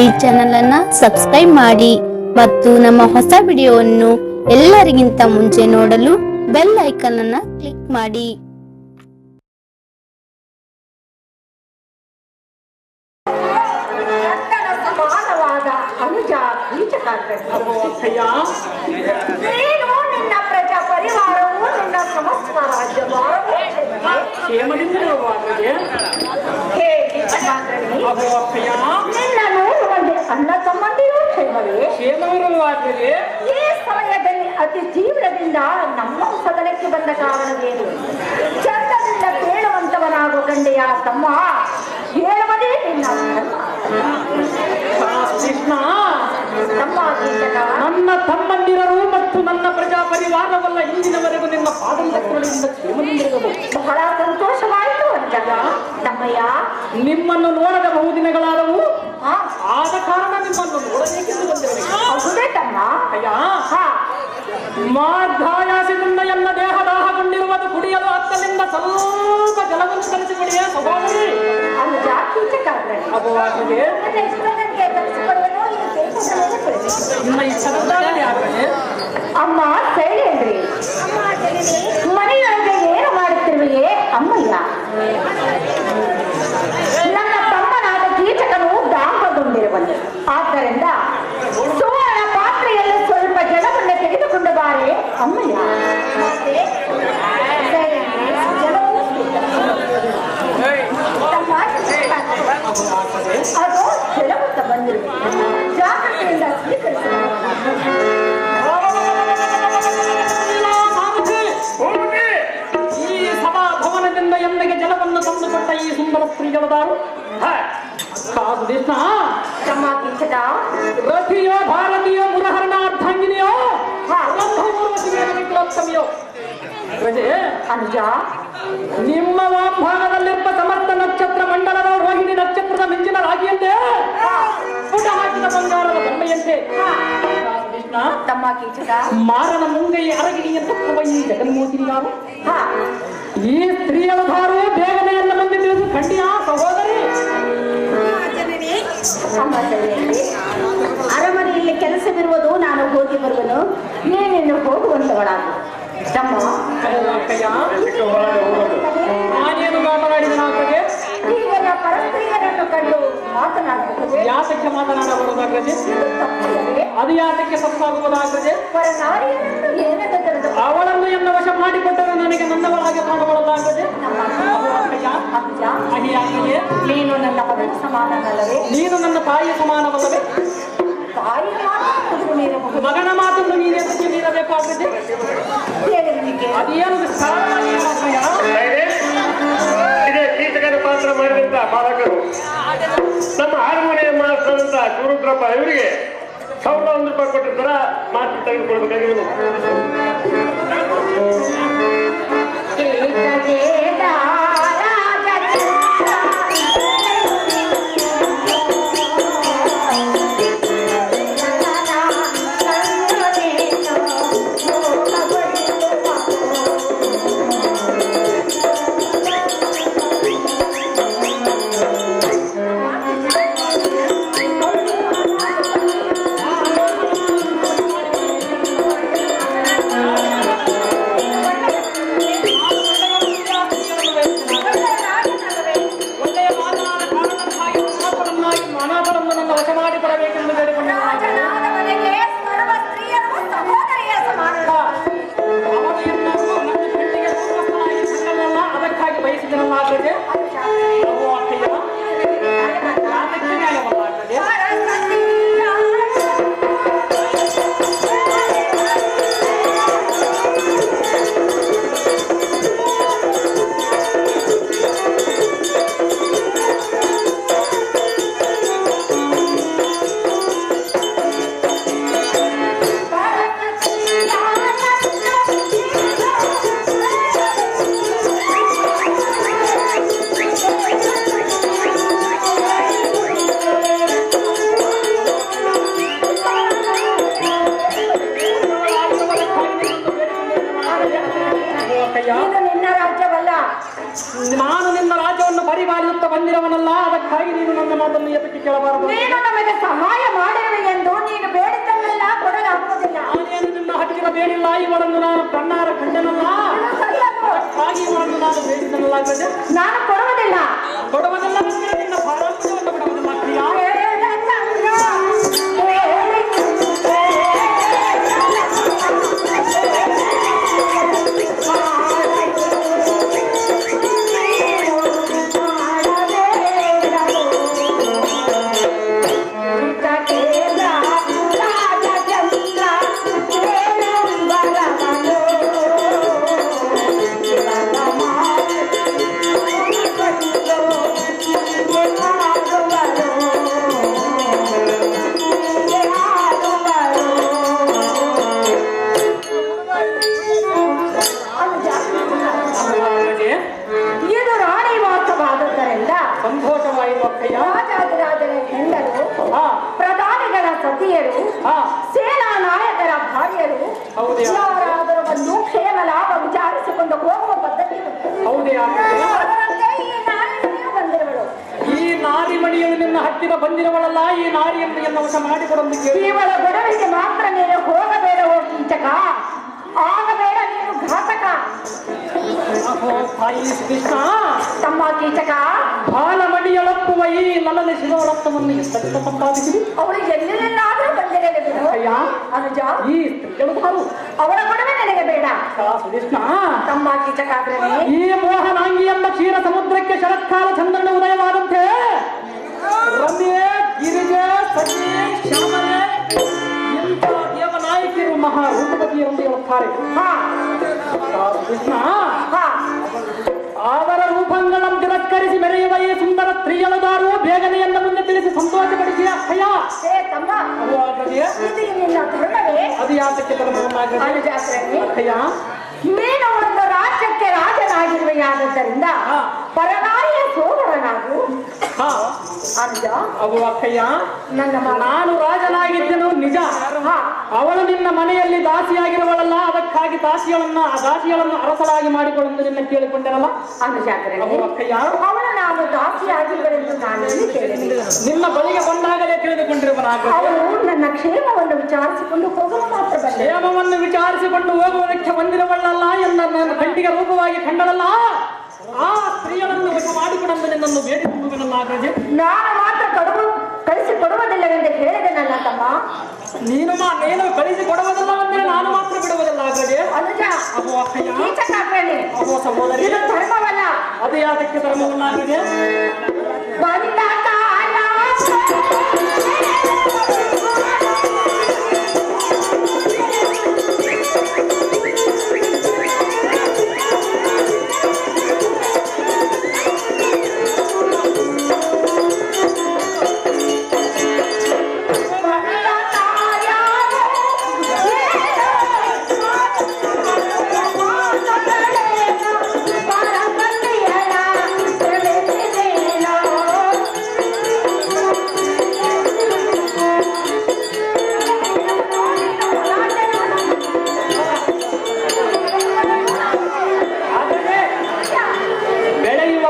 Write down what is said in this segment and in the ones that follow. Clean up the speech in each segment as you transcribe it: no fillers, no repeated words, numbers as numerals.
ಈ ಚಾನೆಲ್ ಅನ್ನ ಸಬ್ಸ್ಕ್ರೈಬ್ ಮಾಡಿ ಮತ್ತು ನಮ್ಮ ಹೊಸ ವಿಡಿಯೋವನ್ನು ಎಲ್ಲರಿಗಿಂತ ಮುಂಚೆ ನೋಡಲು ಬೆಲ್ ಐಕಾನ್ ಅನ್ನ ಕ್ಲಿಕ್ ಮಾಡಿ. ನಿನ್ನ ಪ್ರಜಾ ಪರಿವಾರವು ನಿನ್ನ ಸಮಸ್ತ ರಾಜ್ಯಭಾರವು ನಿನ್ನನ್ನು ಒಂದು ಅಣ್ಣ ತಮ್ಮಂದಿರು ಕ್ಷೇಮವೇ. ಈ ಸಮಯದಲ್ಲಿ ಅತಿ ತೀವ್ರದಿಂದ ನಮ್ಮ ಸದನಕ್ಕೆ ಬಂದ ಕಾರಣವೇನು? ಚಂದದಿಂದ ಕೇಳುವಂತವನಾಗೋ ಗಂಡೆಯ ತಮ್ಮ ಹೇಳುವುದೇ ನಿನ್ನ ಕೃಷ್ಣ. ನನ್ನ ತಮ್ಮಂದಿರರು ಮತ್ತು ನನ್ನ ಪ್ರಜಾ ಪರಿವಾರವಲ್ಲ ಇಂದಿನವರೆಗೂ ನಿಮ್ಮ ಪಾದಂತಗಳಿಂದ ಕ್ಷೇಮದಿಂದಿರಬಹುದು. ಬಹಳ ಸಂತೋಷವಾಯಿತು ಅಂದಾಗ ತಮ್ಮಯ್ಯ ನಿಮ್ಮನ್ನು ನೋಡದ ಬಹುದಿನಗಳಾದವು. ಆದ ಕಾರಣ ನಿಮ್ಮನ್ನು ನೋಡಬೇಕೆಂದು ಬಂದಿರಬೇಕು. ತಮ್ಮ ಅಯ್ಯ ಮಾರ್ಗಾಯಾಸದಿಂದ ಎಲ್ಲ ದೇಹ ದಾಹಗೊಂಡಿರುವುದು ಕುಡಿಯಲು ಅತ್ತಲಿಂದ ಸ್ವಲ್ಪ ಜಲವನ್ನು ತರಿಸಿಕೊಡಿಯೇ ಸಹೋದರಿ. ನಿಮ್ಮ ಈ ಸರದಾರನೇ ಆಗಲಿ. ಅಮ್ಮ ಶೈಲೇಂದ್ರಿ, ಮನೆಯೊಳಗೆ ಏನು ಮಾಡುತ್ತಿರುವೆಯೇ? ಅಮ್ಮಯ್ಯ, ನನ್ನ ತಮ್ಮನಾದ ಕೀಚಕನು ದಾಹಗೊಂಡಿರುವನು. ಆದ್ದರಿಂದ ಸುವರ್ಣ ಪಾತ್ರೆಯಲ್ಲಿ ಸ್ವಲ್ಪ ಜಲವನ್ನು ತೆಗೆದುಕೊಂಡು ಬಾರೆ ಅಮ್ಮಯ್ಯ. ಅದು ಜಲವಂತ ಬಂದಿರುವ ಜಾಗ್ರತೆಯಿಂದ ಈ ಸಭಾಭವನದಿಂದ ಎಂದಿಗೆ ಜಲವನ್ನು ತಂದುಕೊಟ್ಟ ಈ ಸುಂದರ ಸ್ತ್ರೀಗಳದಾರು ರಥಿಯೋ ಭಾರತೀಯೋ ಮುರಹರಣಾರ್ಧಾಂಗಿನಿಯೋ ವಿಕ್ಲೋತ್ತಮಿಯೋ ಅನುಜ, ನಿಮ್ಮ ವಾಗ್ಭಾಗದಲ್ಲಿರುವ ಸಮರ್ಥ ನಕ್ಷತ್ರ ಮಂಡಲದ ರೋಹಿಣಿ ನಕ್ಷತ್ರದ ಮಿಂಚಿನ ರಾಗಿಯಂತೆ ಪುಟ ಹಾಕಿದ ಬಂಗಾರದ ಬೊಮ್ಮೆಯಂತೆ ತಮ್ಮ ಕೀಚಕ ಮಾರನ ಮುಂಗೈ ಅರಗಿಣಿಯಂತ ಈ ಜಗನ್ಮೋಹಿನಿ ಯಾರು? ಈ ಸ್ತ್ರೀಯಳದಾರು ಬೇಗನೆ ಎಲ್ಲ ಮಂದಿ ತಿಳಿದು ಖಂಡಿಯ ಸಹೋದರಿ. ಅರಮನೆಯಲ್ಲಿ ಕೆಲಸವಿರುವುದು, ನಾನು ಹೋಗಿ ಬರುವನು, ನೀನಿನ್ನು ಹೋಗುವಂತವಳಾಗು. ತಮ್ಮ ನಾನೇನು ಮಾತನಾಡಿದನಾಗ್ತದೆ? ಈಗ ಪರಸ್ತ್ರೀಯರನ್ನು ಕಂಡು ಮಾತನಾಡಬಹುದು. ಯಾತಕ್ಕೆ ಮಾತನಾಡಬಹುದಾಗ್ತದೆ? ಅದು ಯಾತಕ್ಕೆ ತಪ್ಪಾಗುವುದಾಗ್ತದೆ? ಅವಳನ್ನು ಎನ್ನ ವಶ ಮಾಡಿಕೊಟ್ಟರೆ ನನಗೆ ನನ್ನವಳಾಗಿ ಕಾಣಬಾರದಾಗ್ತದೆ. ನೀನು ನನ್ನ ಮಗನ ಸಮಾನವಲ್ಲವೇ? ನೀನು ನನ್ನ ತಾಯಿಯ ಸಮಾನವಲ್ಲವೇ? ತಾಯಿಯ ಮಾತು ಮಗನ ಮಾತನ್ನು ನೀನೇ ಮೀರಬೇಕಾಗ್ತದೆ. ಅದೇನು ಕೀಚಕನ ಪಾತ್ರ ಮಾಡಿದಂತ ಬಾಲಕರು ನಮ್ಮ ಹಾರ್ಮೋನಿಯಂ ಮಾಸ್ಟರ್ ಅಂತ ಗುರುದ್ರಪ್ಪ ಇವರಿಗೆ 1,001 ರೂಪಾಯಿ ಕೊಟ್ಟಿರ್ತಾರ. ಮಾತು ತೆಗೆದುಕೊಳ್ಬೇಕಾಗಿ ನಾನು ನಿನ್ನ ರಾಜ್ಯವನ್ನು ಪರಿಪಾಲಿಸುತ್ತಾ ಬಂದಿರವನಲ್ಲ, ಅದಕ್ಕಾಗಿ ನೀನು ನನ್ನ ಮಾತನ್ನು ಎತ್ತಕ್ಕೆ ಕೇಳಬಾರದು. ನೀನು ನಮಗೆ ಸಹಾಯ ಮಾಡಿರುವೆ ಎಂದು ನೀನು ಬೇಡಿದ್ದನ್ನೆಲ್ಲ ಕೊಡಲಾಗುವುದಿಲ್ಲ. ನಾನೇನು ನಿನ್ನ ಹತ್ತಿರ ಬೇಡಿಲ್ಲ, ಇವಳನ್ನು ನಾನು ಕಣ್ಣಾರ ಕಂಡನಲ್ಲ, ಇದು ಸರಿಯಲ್ಲ. ಹಾಗೆ ಇವಳನ್ನು ನಾನು ಬೇಡಿದ್ದನಲ್ಲ ಅಗ್ರಜ. ನಾನು ಕೊಡುವುದಿಲ್ಲ. ಕೊಡುವುದಿಲ್ಲ ಅಂದ್ರೆ ನಿನ್ನ ಪಾರಂಪರ್ಯವನ್ನು ಬಿಡುವುದಿಲ್ಲ ಪ್ರಿಯ. ಇದು ರಾಣಿ ವಾಸವಾದದ್ದರಿಂದ ಸಂತೋಷವಾಯಿತು ಅಕ್ಕಯ್ಯ. ರಾಜಾದಿರಾಜನ ಹೆಂಡರು, ಹಾ ಪ್ರಧಾನಿಗಳ ಸತಿಯರು, ಹಾ ಸೇನಾ ನಾಯಕರ ಭಾರ್ಯರು ಹೌದೇ? ಯಾರಾದರೂ ಒಂದು ಕ್ಷೇಮ ಲಾಭ ವಿಚಾರಿಸಿಕೊಂಡು ಹೋಗುವ ಪದ್ಧತಿ ಉಂಟು. ಹೌದೇ ಅಕ್ಕಯ್ಯ? ಅದರಂತೆ ಈ ನಾರಿಯೂ ಬಂದಿರುವಳು. ಈ ನಾರಿ ಮಣಿಯನ್ನು ನಿನ್ನ ಹತ್ತಿರ ಬಂದಿರುವಳಲ್ಲ, ಈ ನಾರಿಯನ್ನು ಎನ್ನ ವಶ ಮಾಡಿಕೊಡೊಂದು ಕೇಳಿ. ಇವಳ ಗೊಡವಿಗೆ ಮಾತ್ರ ನೀನು ಹೋಗಬೇಡವೋ ಕೀಚಕ, ಆಗಬೇಡ ನೀನು ಘಾತಕ. ಅಹೋ ತಾಯಿ ಕೃಷ್ಣ, ತಮ್ಮ ಕೀಚಕ, ಬಾಲಮಣಿಯೊಳಪ್ಪುವ ಈ ಲಲನೆ ಶಿವರತ್ನವನ್ನು ಎಷ್ಟೆಲ್ಲ ಸಂಪಾದಿಸಿದೆ. ಅವಳು ಎಲ್ಲೆಲ್ಲಾದ್ರೂ ಬಂದಿರಲಿ ಬಿಡು. ಅಯ್ಯ, ಅನುಜ, ಈ ಸ್ತ್ರೀಗಳು ಯಾರು? ಅವಳ ಗೊಡವೆ ನನಗೆ ಬೇಡ. ಕೃಷ್ಣ, ತಮ್ಮ ಕೀಚಕಾಗ್ರನೇ, ಈ ಮೋಹನಾಂಗಿ ಎಂಬ ಕ್ಷೀರ ಸಮುದ್ರಕ್ಕೆ ಶರತ್ಕಾಲ ಚಂದ್ರನ ಉದಯವಾದಂತೆ ರಮ್ಯೆ, ಗಿರಿಜೆ, ಸತಿ, ಶ್ಯಾಮಲೆ ಇಂಥ ದೇವನಾಯಕಿಯರು ಮಹಾ ರೂಪವತಿಯರೆಂದು ಹೇಳುತ್ತಾರೆ. ಹಾ ಕೃಷ್ಣ, ಹಾ ಅವರ ರೂಪಗಳನ್ನು ತಿರಸ್ಕರಿಸಿ ಮೆರೆಯುವ ಈ ಸುಂದರ ಸ್ತ್ರೀಯಳದಾರು ಬೇಗನೆಯನ್ನು ಮುಂದೆ ತಿಳಿಸಿ ಸಂತೋಷಪಡಿಸಿ ಅಕ್ಕಯ್ಯ. ಏ ತಮ್ಮ, ಅದು ಆಗದೆ ಇದು ನಿನ್ನ ಧರ್ಮವೇ? ಅದು ಯಾತಕ್ಕೆ ಧರ್ಮವನ್ನಾಗದೆ ಅನುಜಾಗ್ರನೇ, ಅಕ್ಕಯ್ಯ? ನೀನು ಒಂದು ರಾಜ್ಯಕ್ಕೆ ರಾಜನಾಗಿರುವೆಯಾದದ್ದರಿಂದ ಹಾ. ಪರನಾರಿಯ ಸೋದರನಾಗು. ಹಾ ಅನುಜ, ಅದು ಅಕ್ಕಯ್ಯ, ನನ್ನ ಮಾತು. ನಾನು ರಾಜನಾಗಿದ್ದೆನು ನಿಜ. ಹಾ, ಅವಳು ನಿನ್ನ ಮನೆಯಲ್ಲಿ ದಾಸಿಯಾಗಿರುವಳಲ್ಲ, ಅದಕ್ಕಾಗಿ ದಾಸಿಗಳನ್ನು ಅರಸಲಾಗಿ ಮಾಡಿಕೊಳ್ಳುವುದು ನಿನ್ನ ಕೇಳಿಕೊಂಡರಲ್ಲ. ಅನುಜಾಗ್ರನೇ, ಅದು ಅಕ್ಕಯ್ಯ, ಅವಳು ನಾನು ದಾಸಿಯಾಗಿರುವಳೆಂದು ನಾನು ಎಲ್ಲಿ ಕೇಳಿದೆ? ನಿನ್ನ ಬಳಿಗೆ ಬಂದಾಗಲೇ ತಿಳಿದುಕೊಂಡಿರುವನಾಗ ಅವಳು ನನ್ನ ಕ್ಷೇಮವನ್ನು ವಿಚಾರಿಸಿಕೊಂಡು ಹೋಗಲು ಮಾತ್ರ ಬಂದೆ. ಕ್ಷೇಮವನ್ನು ವಿಚಾರಿಸಿಕೊಂಡು ಹೋಗುವುದಕ್ಕೆ ಬಂದಿರುವಳಲ್ಲ ಎನ್ನ ನನ್ನ ಕಂಟಿಗೆ ರೂಪವಾಗಿ ಕಂಡಳಲ್ಲ, ಆ ಸ್ತ್ರೀಯನ್ನು ವಶ ಮಾಡಿಕೊಡಲು ನಿನ್ನನ್ನು ಭೇಟಿ ಕೊಡುವೆನಲ್ಲ ಅಗ್ರಜೆ. ನಾನು ಮಾತ್ರ ಕಳಿಸಿಕೊಡುವುದಿಲ್ಲವೆಂದು ಹೇಳಿದೆನಲ್ಲ ತಮ್ಮ. ನೀನು ಕಳಿಸಿ ಕೊಡುವುದಿಲ್ಲ ಅಂದ್ರೆ ನಾನು ಮಾತ್ರ ಬಿಡುವುದಿಲ್ಲ ಅಗ್ರಜೆ. ಅನುಜ, ಅಹೋ ಅಕ್ಕಯ್ಯ, ಕೀಚಕಾಗ್ರನೇ, ಅಹೋ ಸಹೋದರಿ, ಇದು ಧರ್ಮವಲ್ಲ. ಅದು ಯಾತಕ್ಕೆ ಧರ್ಮವಲ್ಲ ಅಗ್ರಜೆ? ಬಂದ ಕಾಲ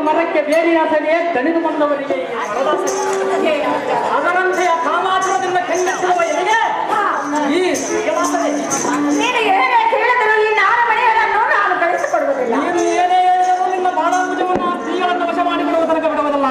ಮರಕ್ಕೆ ಬೇರಿಯಾಸಗೆ ದಣಿದು ಬಂದವರಿಗೆ ಅದರಂತೆಯ ಕಾಮಾತುರದಿಂದ ಕಂಗೆಟ್ಟಿರುವ ಎಲೆಗೆ ಈ ವಾಸನೆ. ನೀನು ಏನೇ ಕೇಳಿದರೂ ಈ ನಾರ ಮನೆಯನ್ನು ನಾನು ಕಳಿಸಿಕೊಡುವುದಿಲ್ಲ. ನೀನು ಏನೇ ಹೇಳಿದರೂ ನಿನ್ನ ಬಾಳಾಂಬುಜವನ್ನು ಸ್ತ್ರೀಗಳನ್ನು ವಶ ಮಾಡಿಕೊಳ್ಳುವ ತನಕ ಬಿಡುವುದಲ್ಲ.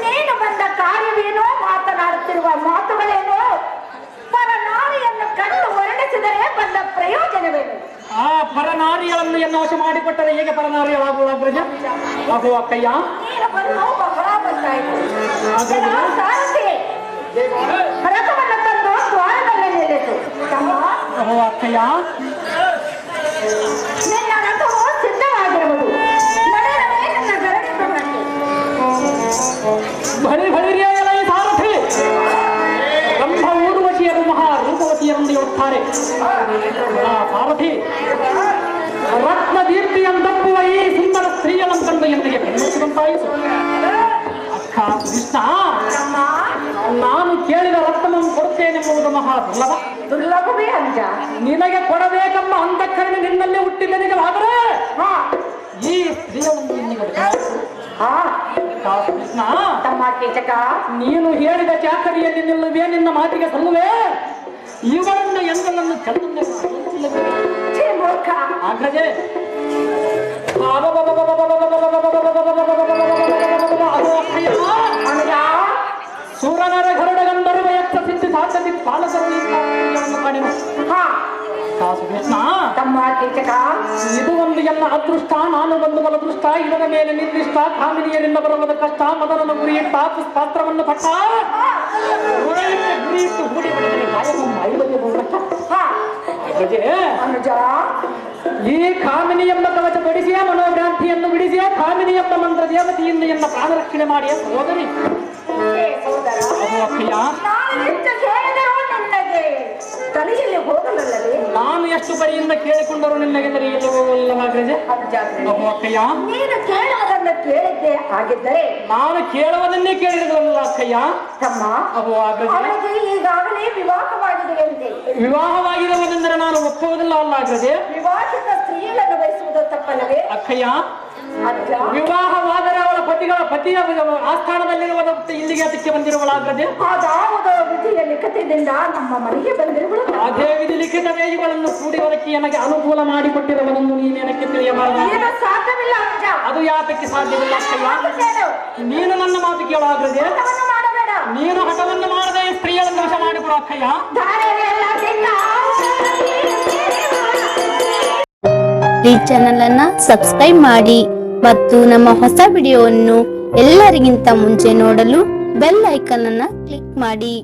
ನೀನು ಬಂದ ಕಾರ್ಯವೇನೋ, ಮಾತನಾಡುತ್ತಿರುವ ಮಾತುಗಳೇನೋ, ಪರನಾರಿಯನ್ನು ಕಂಡು ವರ್ಣಿಸಿದರೆ ಬಂದ ಪ್ರಯೋಜನವೇನು? ಆ ಪರನಾರಿಗಳನ್ನು ಎನ್ನ ವಶ ಮಾಡಿಕೊಟ್ಟರೆ ಹೇಗೆ ಪರನಾರಿಗಳಾಗುವ ಅಗ್ರಜ? ಅಹೋ ಅಕ್ಕಯ್ಯ, ನೀನು ಬಂದು ಬಹಳ ಬಂದಾಯಿತು. ಹಾಗಾದ್ರೆ? ಸಾರಥಿ ರಥವನ್ನು ತಂದು ದ್ವಾರದಲ್ಲಿ ನಿಲ್ಲಿಸು. ಅಹೋ ಅಕ್ಕಯ್ಯ, ನಿನ್ನ ರಥವು ಸಿದ್ಧವಾಗಿರುವುದು. ಬಹಳ ದುರ್ಲಭ. ದುರ್ಲಭವೇ ಅನುಜ. ನಿನಗೆ ಕೊಡಬೇಕೆಂಬ ಅಂತಃಕರಣ ನಿನ್ನಲ್ಲಿ ಹುಟ್ಟಿದ ನಿಜವಾದರೆ ಈ ಸ್ತ್ರೀಯ ಒಂದು ನಿನಗೆ ಕೃಷ್ಣ ತಮ್ಮ ಕೀಚಕ, ನೀನು ಹೇಳಿದ ಚಾಕರಿಯಲ್ಲಿ ನಿಲ್ಲುವೆ, ನಿನ್ನ ಮಾತಿಗೆ ಸಲ್ಲುವೆ. ಇವಳನ್ನು ಎಂದು ನನ್ನ ಚಂದನೆ ಮೂರ್ಖ ಆಗ್ರಜೆ ಸೂರನರ ಗರುಡ ಗಂಧರ್ವ ಯಕ್ಷ ಸಿದ್ಧಿ ಸಾಧಿ ಪಾಲಕರು ಕೃಷ್ಣ ತಮ್ಮ ಕೀಚಕ, ಇದು ಒಂದು ಎಲ್ಲ ಅದೃಷ್ಟ, ನಾನು ಒಂದು ಬಲದೃಷ್ಟ, ಇದರ ಮೇಲೆ ನಿರ್ದಿಷ್ಟ ಕಾಮಿನಿಯರಿಂದ ಬರುವುದು ಕಷ್ಟ. ಮೊದಲನ್ನು ಗುರಿಯಿಟ್ಟ ಪಾತ್ರವನ್ನು ಪಟ್ಟ ಗುರಿಯಿಟ್ಟು ಹೂಡಿ ಬಿಡದಲ್ಲಿ ಗಾಯವನ್ನು ಅನುಜ. ಈ ಕಾಮಿನಿ ಎಂಬ ಕವಚ ತೊಡಿಸಿಯ ಮನೋಭ್ರಾಂತಿಯನ್ನು ಬಿಡಿಸಿಯ ಕಾಮಿನಿ ಎಂಬ ಮಂತ್ರ ದೇವತೆಯಿಂದ ಎನ್ನ ಪ್ರಾಣ ರಕ್ಷಣೆ ಮಾಡಿಯ ಸಹೋದರಿ ತಲೆಯಲ್ಲಿ ಹೋಗಲಲ್ಲವೇ? ನಾನು ಎಷ್ಟು ಬರಿಯಿಂದ ಕೇಳಿಕೊಂಡರು ನಿನ್ನಗೆ ತಲೆಯಲ್ಲಿ ಹೋಗಲಿಲ್ಲವಾಗ್ರಜೆ. ಅಕ್ಕಯ್ಯ, ನೀನು ಕೇಳುವುದನ್ನು ಕೇಳಿದ್ದೆ ಆಗಿದ್ದರೆ ನಾನು ಕೇಳುವುದನ್ನೇ ಕೇಳಿದ್ರಲ್ಲ ಅಕ್ಕಯ್ಯ. ತಮ್ಮ, ಅವನಿಗೆ ಈಗಾಗಲೇ ವಿವಾಹವಾಗಿದೆ ಅಂತೆ. ವಿವಾಹವಾಗಿರುವುದೆಂದರೆ ನಾನು ಒಪ್ಪುವುದಿಲ್ಲ ಅಲ್ಲ ಆಗ್ರಜೆ. ವಿವಾಹಿತ ಸ್ತ್ರೀಯನ್ನು ಬಯಸುವುದು ತಪ್ಪಲ್ಲವೇ ಅಕ್ಕಯ್ಯ? ಅಜ್ಜ, ವಿವಾಹವಾದರೆ ಅವಳ ಪತಿಯ ಆಸ್ಥಾನದಲ್ಲಿರುವ ಇಲ್ಲಿಗೆ ಅದಕ್ಕೆ ಬಂದಿರುವಳಾಗ್ರದೆ. ಅದಾವುದೋ ವಿಧಿಯ ಲಿಖಿತದಿಂದ ನಮ್ಮ ಮನೆಗೆ ಬಂದಿರುವಳು. ಅದೇ ವಿಧಿ ಲಿಖಿತವೇ ಇವುಗಳನ್ನು ಕೂಡಿರುವುದಕ್ಕೆ ನನಗೆ ಅನುಕೂಲ ಮಾಡಿಕೊಟ್ಟಿರುವುದನ್ನು ನೀನೇನಕ್ಕೆ ತಿಳಿಯಬಾರದು. ಸಾಧ್ಯವಿಲ್ಲ ಅಜ್ಜ. ಅದು ಯಾತಕ್ಕೆ ಸಾಧ್ಯವಿಲ್ಲ ಅಕ್ಕಯ್ಯ? ನೀನು ನನ್ನ ಮಾತು ಕೇಳಾಗ್ರದೆ. ಮಾಡಬೇಡ. ನೀನು ಹಠವನ್ನು ಮಾಡದೆ ಸ್ತ್ರೀಯನ್ನು ವಶ ಮಾಡಿಕೊಡು ಅಕ್ಕಯ್ಯ. ಈ ಚಾನೆಲ್ ಅನ್ನ ಸಬ್ಸ್ಕ್ರೈಬ್ ಮಾಡಿ ಮತ್ತು ನಮ್ಮ ಹೊಸ ವಿಡಿಯೋವನ್ನು ಎಲ್ಲರಿಗಿಂತ ಮುಂಚೆ ನೋಡಲು ಬೆಲ್ ಐಕಾನ್ ಅನ್ನ ಕ್ಲಿಕ್ ಮಾಡಿ.